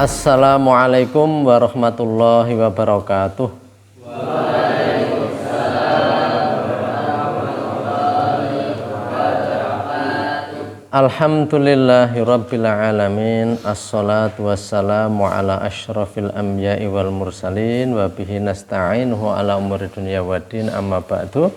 Assalamualaikum warahmatullahi wabarakatuh. Alhamdulillahirabbil alamin. Assalatu wassalamu ala asyrafil anbiya'i wal mursalin wa bihi nasta'inuhu ala umuri dunya waddin, amma ba'du.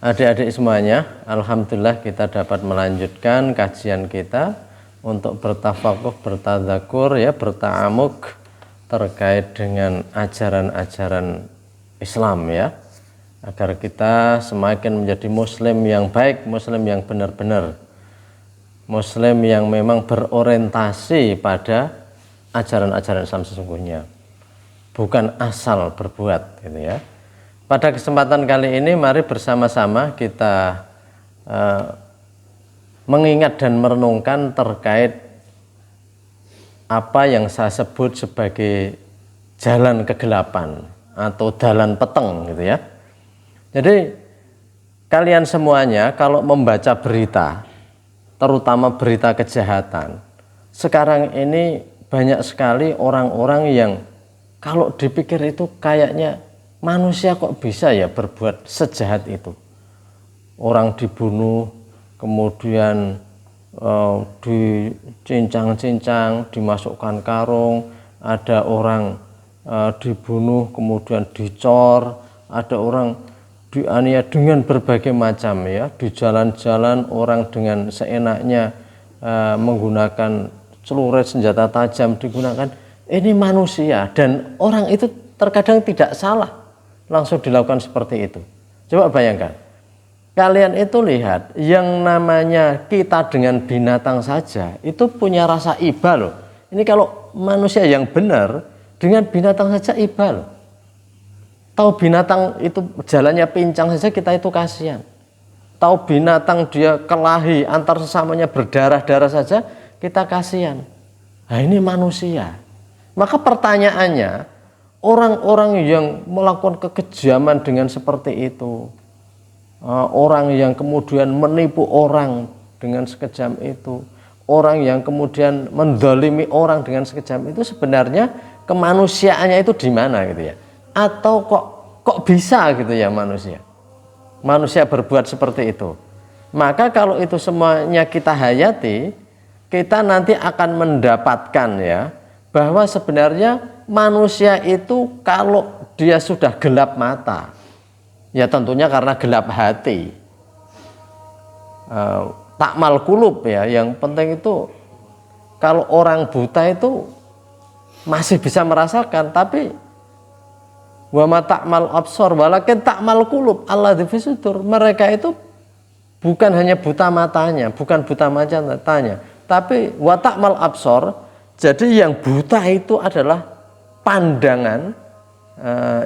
Adik-adik semuanya, alhamdulillah kita dapat melanjutkan kajian kita untuk bertafakuh, bertadzakur, ya, berta'amuk terkait dengan ajaran-ajaran Islam, ya, agar kita semakin menjadi muslim yang baik, muslim yang benar-benar, muslim yang memang berorientasi pada ajaran-ajaran Islam sesungguhnya, bukan asal berbuat, gitu ya. Pada kesempatan kali ini mari bersama-sama kita mengingat dan merenungkan terkait apa yang saya sebut sebagai jalan kegelapan atau jalan peteng, gitu ya. Jadi kalian semuanya kalau membaca berita, terutama berita kejahatan, sekarang ini banyak sekali orang-orang yang kalau dipikir itu kayaknya manusia kok bisa ya berbuat sejahat itu. Orang dibunuh, kemudian dicincang-cincang, dimasukkan karung, ada orang dibunuh kemudian dicor, ada orang dianiaya dengan berbagai macam, ya, di jalan-jalan orang dengan seenaknya menggunakan celurit, senjata tajam digunakan. Ini manusia dan orang itu terkadang tidak salah langsung dilakukan seperti itu. Coba bayangkan, kalian itu lihat yang namanya kita dengan binatang saja itu punya rasa iba loh. Ini kalau manusia yang benar dengan binatang saja iba loh. Tahu binatang itu jalannya pincang saja kita itu kasihan. Tahu binatang dia kelahi antar sesamanya berdarah-darah saja kita kasihan. Nah, ini manusia. Maka pertanyaannya, orang-orang yang melakukan kekejaman dengan seperti itu, orang yang kemudian menipu orang dengan sekejam itu, orang yang kemudian mendolimi orang dengan sekejam itu, sebenarnya kemanusiaannya itu di mana, gitu ya? Atau kok bisa gitu ya manusia berbuat seperti itu? Maka kalau itu semuanya kita hayati, kita nanti akan mendapatkan, ya, bahwa sebenarnya manusia itu kalau dia sudah gelap mata, ya tentunya karena gelap hati, takmal kulub, ya, yang penting itu kalau orang buta itu masih bisa merasakan, tapi wa ma ta'mal absar walakin ta'mal qulub alladzi fi sudur. Mereka itu bukan hanya buta matanya, bukan buta matanya, tapi wa ta'mal absar. Jadi yang buta itu adalah pandangan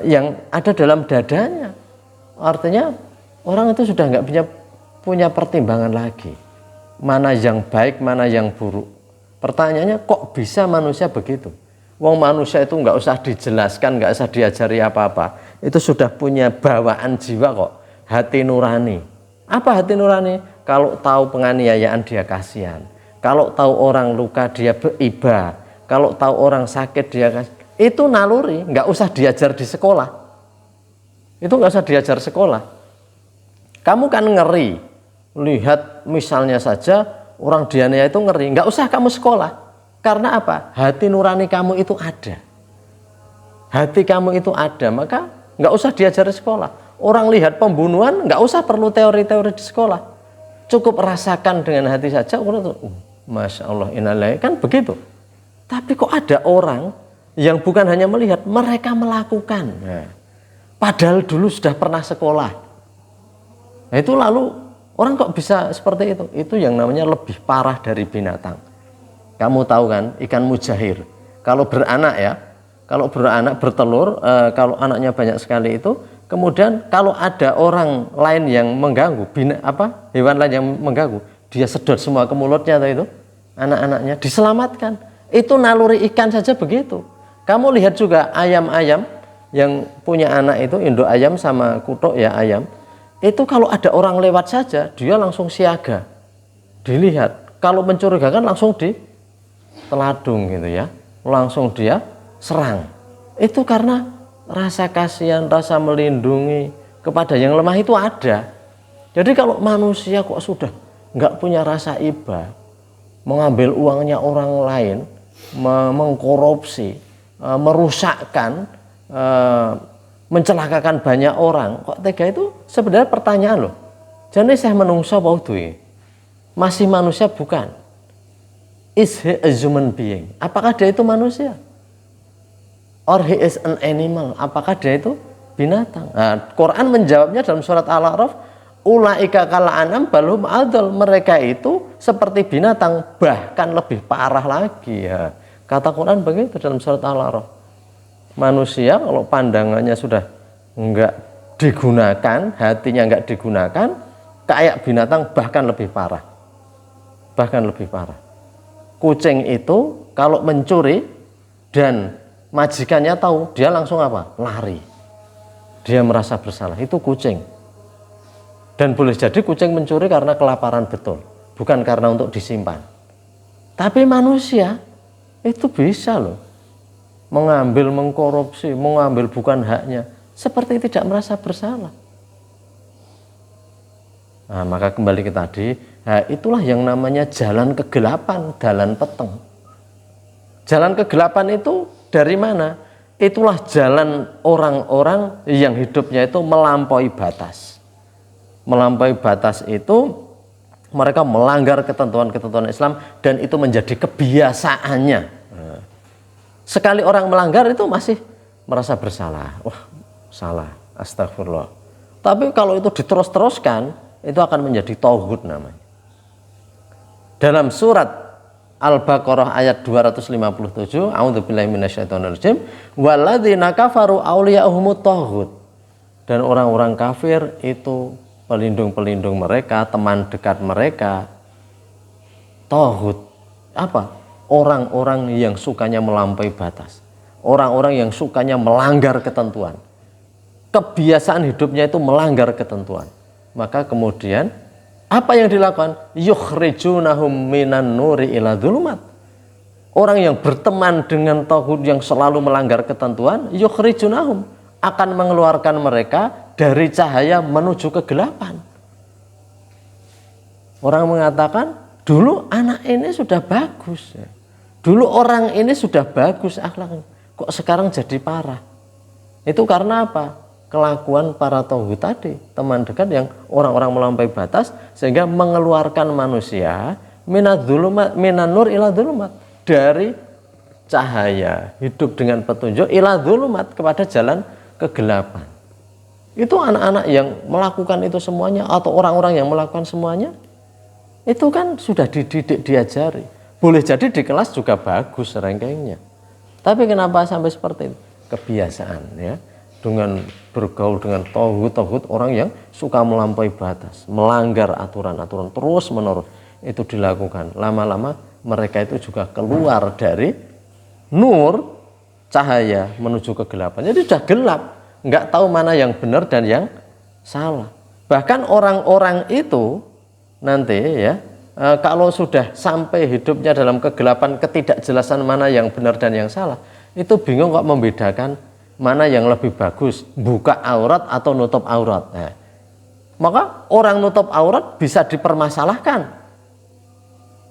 yang ada dalam dadanya. Artinya orang itu sudah nggak punya pertimbangan lagi, mana yang baik, mana yang buruk. Pertanyaannya, kok bisa manusia begitu? Wong manusia itu nggak usah dijelaskan, nggak usah diajari apa-apa, itu sudah punya bawaan jiwa kok, hati nurani. Apa hati nurani? Kalau tahu penganiayaan dia kasihan, kalau tahu orang luka dia beriba, kalau tahu orang sakit dia kasihan. Itu naluri, nggak usah diajar di sekolah. Itu nggak usah diajar sekolah. Kamu kan ngeri, lihat misalnya saja orang dianiaya itu ngeri, nggak usah kamu sekolah. Karena apa? Hati nurani kamu itu ada. Hati kamu itu ada, maka nggak usah diajar di sekolah. Orang lihat pembunuhan, nggak usah perlu teori-teori di sekolah. Cukup rasakan dengan hati saja. Masya Allah, innalillahi, kan begitu. Tapi kok ada orang yang bukan hanya melihat, mereka melakukan. Nah, padahal dulu sudah pernah sekolah. Nah, itu lalu orang kok bisa seperti itu? Itu yang namanya lebih parah dari binatang. Kamu tahu kan ikan mujahir, kalau beranak, ya, kalau beranak bertelur, kalau anaknya banyak sekali itu, kemudian kalau ada orang lain yang mengganggu, hewan lain yang mengganggu, dia sedot semua ke mulutnya itu, anak-anaknya diselamatkan. Itu naluri ikan saja begitu. Kamu lihat juga ayam-ayam yang punya anak itu, induk ayam sama kutok, ya, ayam, itu kalau ada orang lewat saja, dia langsung siaga. Dilihat, kalau mencurigakan langsung di teladung, gitu ya, langsung dia serang. Itu karena rasa kasihan, rasa melindungi kepada yang lemah itu ada. Jadi kalau manusia kok sudah nggak punya rasa iba, mengambil uangnya orang lain, mengkorupsi, merusakkan, mencelakakan banyak orang, kok tega, itu sebenarnya pertanyaan loh. Jadi saya menungso apa duwe? Masih manusia bukan? Is he a human being? Apakah dia itu manusia? Or he is an animal? Apakah dia itu binatang? Nah, Quran menjawabnya dalam surat Al-A'raf, ulaika kal an'am balhum adal. Mereka itu seperti binatang, bahkan lebih parah lagi ya. Kata Quran begitu dalam surat Al-A'raf. Manusia kalau pandangannya sudah enggak digunakan, hatinya enggak digunakan, kayak binatang, bahkan lebih parah. Bahkan lebih parah. Kucing itu kalau mencuri dan majikannya tahu, dia langsung apa? Lari. Dia merasa bersalah. Itu kucing. Dan boleh jadi kucing mencuri karena kelaparan betul, bukan karena untuk disimpan. Tapi manusia itu bisa loh mengambil, mengkorupsi, mengambil bukan haknya, seperti tidak merasa bersalah. Nah, maka kembali ke tadi, nah, itulah yang namanya jalan kegelapan, jalan peteng. Jalan kegelapan itu dari mana? Itulah jalan orang-orang yang hidupnya itu melampaui batas. Melampaui batas itu mereka melanggar ketentuan-ketentuan Islam dan itu menjadi kebiasaannya. Nah, sekali orang melanggar itu masih merasa bersalah. Wah, salah, astagfirullah. Tapi kalau itu diterus-teruskan, itu akan menjadi tauhid namanya. Dalam surat Al-Baqarah ayat 257, a'udzubillahi minasyaitonirrajim, walladzina kafaru auliya'uhumut tauhid. Dan orang-orang kafir itu pelindung-pelindung mereka, teman dekat mereka, tauhid. Apa? Orang-orang yang sukanya melampaui batas, orang-orang yang sukanya melanggar ketentuan, kebiasaan hidupnya itu melanggar ketentuan. Maka kemudian apa yang dilakukan? Yukhrijunahum minan nuri ila dzulumat. Orang yang berteman dengan tauhid yang selalu melanggar ketentuan, yukhrijunahum, akan mengeluarkan mereka dari cahaya menuju kegelapan. Orang mengatakan, dulu anak ini sudah bagus ya. Dulu orang ini sudah bagus akhlaknya, kok sekarang jadi parah. Itu karena apa? Kelakuan para tauhid tadi, teman dekat yang orang-orang melampaui batas, sehingga mengeluarkan manusia minan nur ila dzulumat, dari cahaya hidup dengan petunjuk ila dzulumat, kepada jalan kegelapan. Itu anak-anak yang melakukan itu semuanya, atau orang-orang yang melakukan semuanya, itu kan sudah dididik, diajari. Boleh jadi di kelas juga bagus rankingnya, tapi kenapa sampai seperti itu? Kebiasaan ya, dengan bergaul dengan tauhid orang yang suka melampaui batas, melanggar aturan-aturan terus menerus itu dilakukan. Lama-lama mereka itu juga keluar dari nur, cahaya menuju kegelapan. Jadi sudah gelap, nggak tahu mana yang benar dan yang salah. Bahkan orang-orang itu nanti ya, kalau sudah sampai hidupnya dalam kegelapan, ketidakjelasan mana yang benar dan yang salah, itu bingung kok membedakan mana yang lebih bagus, buka aurat atau nutup aurat. Nah, maka orang nutup aurat bisa dipermasalahkan.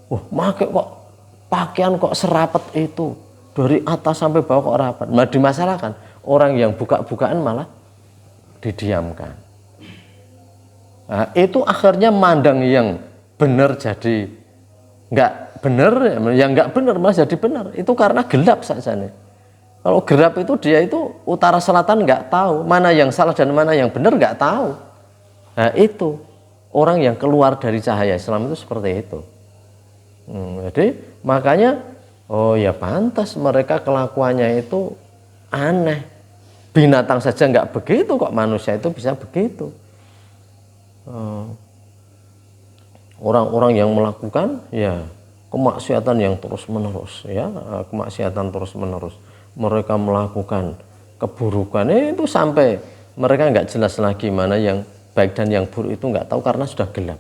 Pakai kok pakaian kok serapet itu, dari atas sampai bawah kok rapat. Malah dimasalahkan. Orang yang buka-bukaan malah didiamkan. Nah, itu akhirnya mandang yang benar jadi nggak benar, yang nggak benar malah jadi benar. Itu karena gelap saja nih. Kalau gelap itu dia itu utara selatan nggak tahu mana yang salah dan mana yang benar, nggak tahu. Nah, itu orang yang keluar dari cahaya Islam itu seperti itu. Jadi makanya oh ya pantas mereka kelakuannya itu aneh. Binatang saja nggak begitu, kok manusia itu bisa begitu. Orang-orang yang melakukan ya kemaksiatan yang terus menerus ya, kemaksiatan terus menerus. Mereka melakukan keburukan itu sampai mereka nggak jelas lagi mana yang baik dan yang buruk, itu nggak tahu karena sudah gelap.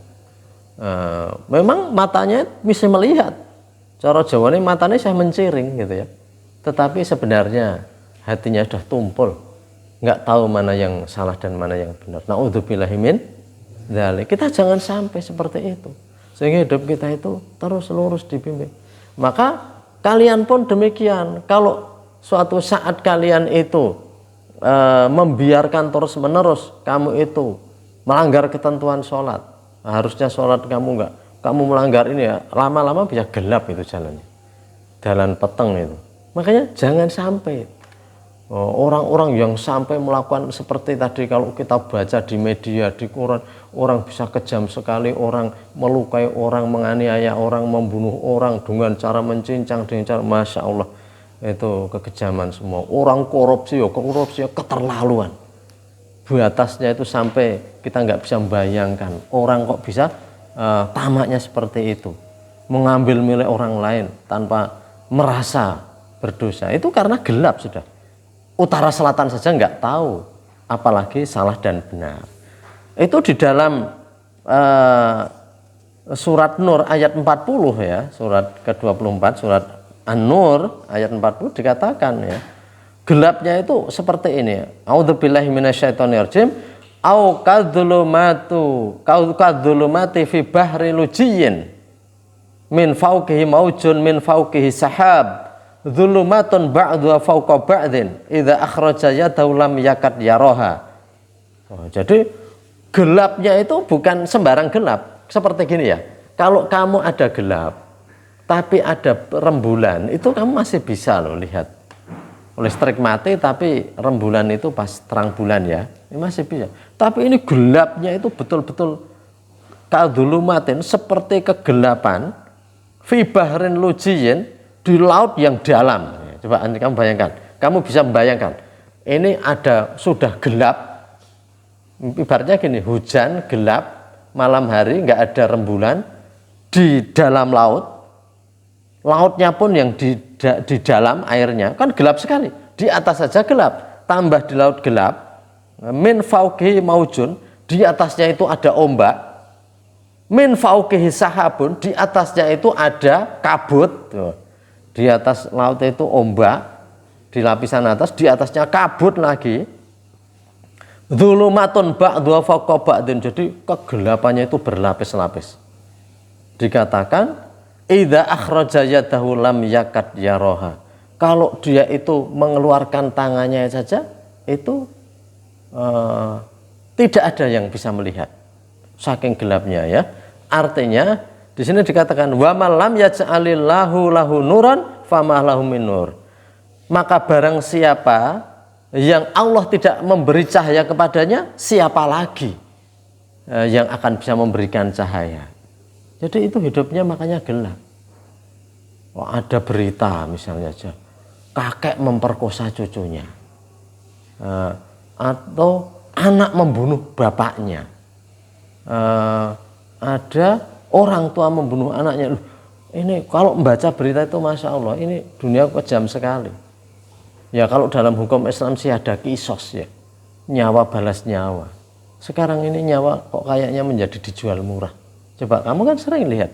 Memang matanya bisa melihat, cara Jawa ini matanya saya menciring gitu ya, tetapi sebenarnya hatinya sudah tumpul, nggak tahu mana yang salah dan mana yang benar. Na'udzubillahi min dzalik. Kita jangan sampai seperti itu, sehingga hidup kita itu terus lurus dibimbing. Maka kalian pun demikian. Kalau suatu saat kalian itu membiarkan terus menerus kamu itu melanggar ketentuan sholat, harusnya sholat kamu melanggar ini ya, lama-lama bisa gelap itu jalannya, jalan peteng itu. Makanya jangan sampai orang-orang yang sampai melakukan seperti tadi, kalau kita baca di media, di koran, orang bisa kejam sekali, orang melukai orang, menganiaya orang, membunuh orang dengan cara mencincang, dengan cara, Masya Allah, itu kekejaman semua. Orang korupsi keterlaluan. Batasnya itu sampai kita nggak bisa membayangkan, orang kok bisa tamaknya seperti itu, mengambil milik orang lain tanpa merasa berdosa. Itu karena gelap sudah. Utara selatan saja nggak tahu, apalagi salah dan benar. Itu di dalam surat Nur ayat 40 ya, surat ke-24, surat An-Nur ayat 40 dikatakan ya, gelapnya itu seperti ini. A'udzubillahi minasyaitonirrajim. Au kadzulumati fi bahri lujiyyin min fawqihi maujun min fawqihi sahab dzulumatun ba'dha fawqa ba'din idza akhraja yadahu lam yakad yaraha. Jadi gelapnya itu bukan sembarang gelap. Seperti gini ya, kalau kamu ada gelap tapi ada rembulan, itu kamu masih bisa loh lihat. Listrik mati tapi rembulan itu pas terang bulan ya, ini masih bisa. Tapi ini gelapnya itu betul-betul kadzulumatin, seperti kegelapan fi bahrin lujiyyin, di laut yang dalam. Coba kamu bayangkan, kamu bisa membayangkan, ini ada sudah gelap, ibaratnya gini, hujan gelap malam hari, nggak ada rembulan, di dalam laut, lautnya pun yang di dalam airnya kan gelap sekali, di atas saja gelap, tambah di laut gelap, min fauqihi maujun, di atasnya itu ada ombak, min fauqihi sahabun, di atasnya itu ada kabut. Di atas laut itu ombak, di lapisan atas, di atasnya kabut lagi. Dzulumatun ba'dha fawqa ba'din, jadi kegelapannya itu berlapis-lapis. Dikatakan idza akhraja yadahu lam yakad yaraha. Kalau dia itu mengeluarkan tangannya saja, itu tidak ada yang bisa melihat, saking gelapnya ya. Artinya di sini dikatakan wa malam yaj'alillahu lahu nuran fama lahu min nur. Maka barang siapa yang Allah tidak memberi cahaya kepadanya, siapa lagi yang akan bisa memberikan cahaya? Jadi itu hidupnya makanya gelap. Wah, ada berita misalnya aja, kakek memperkosa cucunya, atau anak membunuh bapaknya, ada orang tua membunuh anaknya. Ini kalau membaca berita itu Masya Allah, ini dunia kejam sekali. Ya kalau dalam hukum Islam sih ada kisos ya, nyawa balas nyawa. Sekarang ini nyawa kok kayaknya menjadi dijual murah. Coba kamu kan sering lihat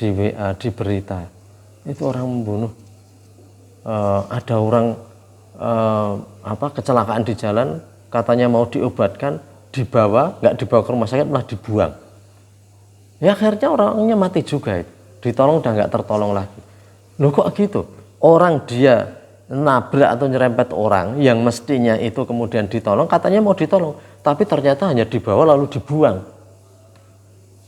di WA, di berita, itu orang membunuh. Ada orang kecelakaan di jalan, katanya mau diobatkan, nggak dibawa ke rumah sakit, malah dibuang. Ya akhirnya orangnya mati juga itu. Ditolong udah nggak tertolong lagi. Loh kok gitu? Orang dia nabrak atau nyerempet orang yang mestinya itu kemudian ditolong, katanya mau ditolong, tapi ternyata hanya dibawa lalu dibuang.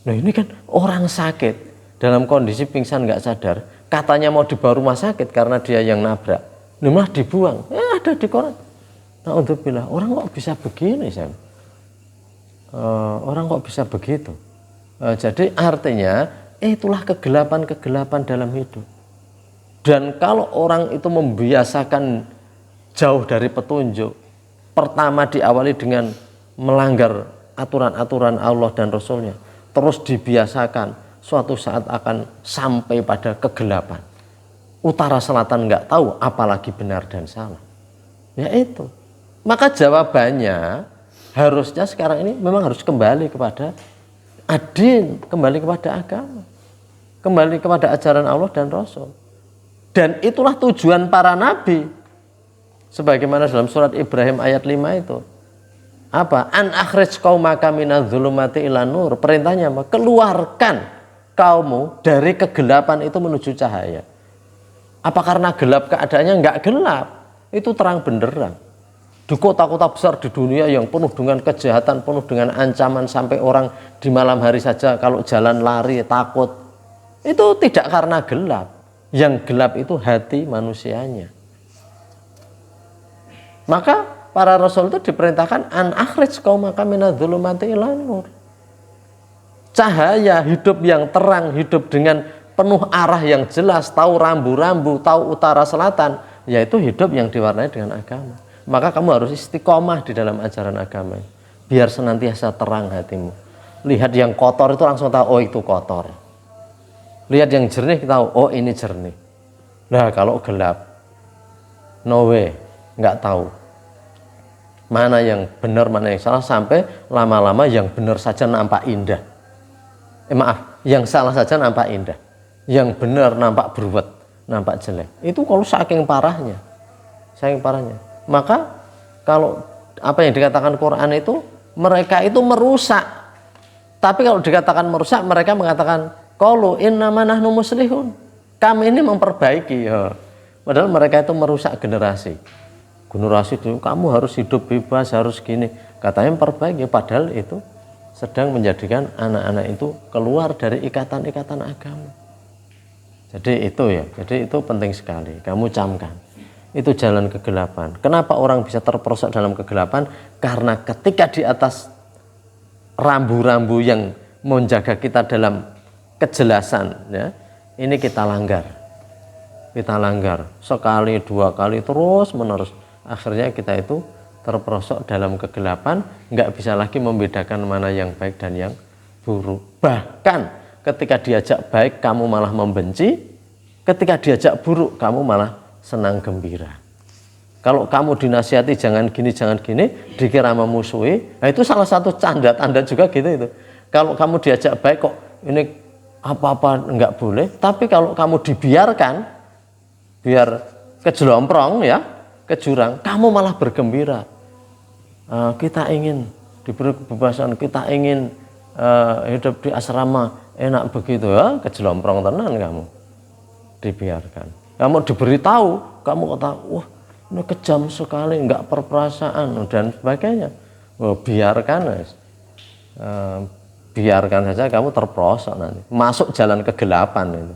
Nah ini kan orang sakit dalam kondisi pingsan nggak sadar, katanya mau dibawa rumah sakit karena dia yang nabrak, malah dibuang. Ada di koran. Nah untuk bilang orang kok bisa begini, Sam? Orang kok bisa begitu? Jadi artinya itulah kegelapan-kegelapan dalam hidup. Dan kalau orang itu membiasakan jauh dari petunjuk, pertama diawali dengan melanggar aturan-aturan Allah dan Rasulnya, terus dibiasakan, suatu saat akan sampai pada kegelapan. Utara selatan nggak tahu, apalagi benar dan salah. Ya itu. Maka jawabannya harusnya sekarang ini memang harus kembali kepada adin, kembali kepada agama, kembali kepada ajaran Allah dan Rasul. Dan itulah tujuan para nabi. Sebagaimana dalam surat Ibrahim ayat 5 itu. Apa? An akhrij qaumaka minadz-dzulumati ilan nur. Perintahnya apa? Keluarkan kaummu dari kegelapan itu menuju cahaya. Apa karena gelap keadaannya? Enggak gelap. Itu terang benderang. Di kota-kota besar di dunia yang penuh dengan kejahatan, penuh dengan ancaman, sampai orang di malam hari saja kalau jalan lari takut. Itu tidak karena gelap. Yang gelap itu hati manusianya. Maka para rasul itu diperintahkan an akhrij qaumaka minadz-dzulumati ilan nur. Cahaya hidup yang terang, hidup dengan penuh arah yang jelas, tahu rambu-rambu, tahu utara selatan, yaitu hidup yang diwarnai dengan agama. Maka kamu harus istiqomah di dalam ajaran agama, biar senantiasa terang hatimu. Lihat yang kotor itu langsung tahu, oh itu kotor. Lihat yang jernih, kita tahu, oh ini jernih. Nah kalau gelap, no way, nggak tahu mana yang benar, mana yang salah, sampai lama-lama yang benar saja nampak indah. Yang salah saja nampak indah, yang benar nampak beruwet, nampak jelek. Itu kalau saking parahnya, Maka kalau apa yang dikatakan Quran itu, mereka itu merusak. Tapi kalau dikatakan merusak, mereka mengatakan qalu innama nahnu muslihun. Kami ini memperbaiki. Ya. Padahal mereka itu merusak generasi. Generasi itu kamu harus hidup bebas, harus gini. Katanya memperbaiki, padahal itu sedang menjadikan anak-anak itu keluar dari ikatan-ikatan agama. Jadi itu penting sekali. Kamu camkan. Itu jalan kegelapan. Kenapa orang bisa terperosok dalam kegelapan? Karena ketika di atas rambu-rambu yang menjaga kita dalam kejelasan, ya, ini kita langgar. Sekali, dua kali, terus menerus. Akhirnya kita itu terperosok dalam kegelapan, nggak bisa lagi membedakan mana yang baik dan yang buruk. Bahkan ketika diajak baik kamu malah membenci, ketika diajak buruk kamu malah senang gembira. Kalau kamu dinasihati jangan gini, dikira memusuhi, nah itu salah satu tanda juga gitu itu. Kalau kamu diajak baik kok ini apa-apa nggak boleh, tapi kalau kamu dibiarkan, biar kejelomprong ya, ke jurang, kamu malah bergembira. Kita ingin diberi kebebasan, kita ingin hidup di asrama enak begitu ya, kejelomprong tenan kamu, dibiarkan. Kamu diberitahu, kamu kata, wah ini kejam sekali, nggak perperasaan dan sebagainya. Biarkan saja kamu terperosok nanti, masuk jalan kegelapan itu.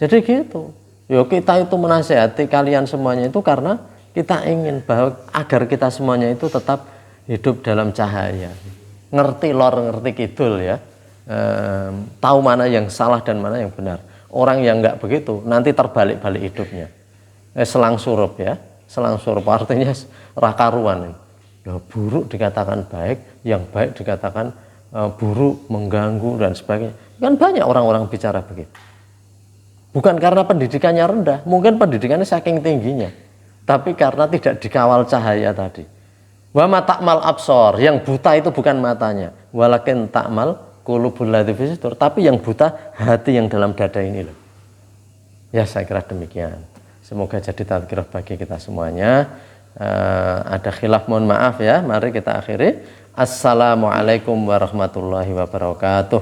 Jadi gitu. Yo kita itu menasihati kalian semuanya itu karena kita ingin bahwa agar kita semuanya itu tetap hidup dalam cahaya, ngerti lor, ngerti kidul ya, tahu mana yang salah dan mana yang benar. Orang yang nggak begitu nanti terbalik-balik hidupnya, selang surup ya, selang surup artinya rakaruan. Ya, buruk dikatakan baik, yang baik dikatakan buruk, mengganggu dan sebagainya. Kan banyak orang-orang bicara begitu. Bukan karena pendidikannya rendah, mungkin pendidikannya saking tingginya, tapi karena tidak dikawal cahaya tadi. Wa ma ta'mal absor, yang buta itu bukan matanya, walakin ta'mal qulubul lati fi sudur, tapi yang buta hati yang dalam dada ini loh. Ya saya kira demikian. Semoga jadi tadzkirah bagi kita semuanya. Ada khilaf mohon maaf ya. Mari kita akhiri. Assalamualaikum warahmatullahi wabarakatuh.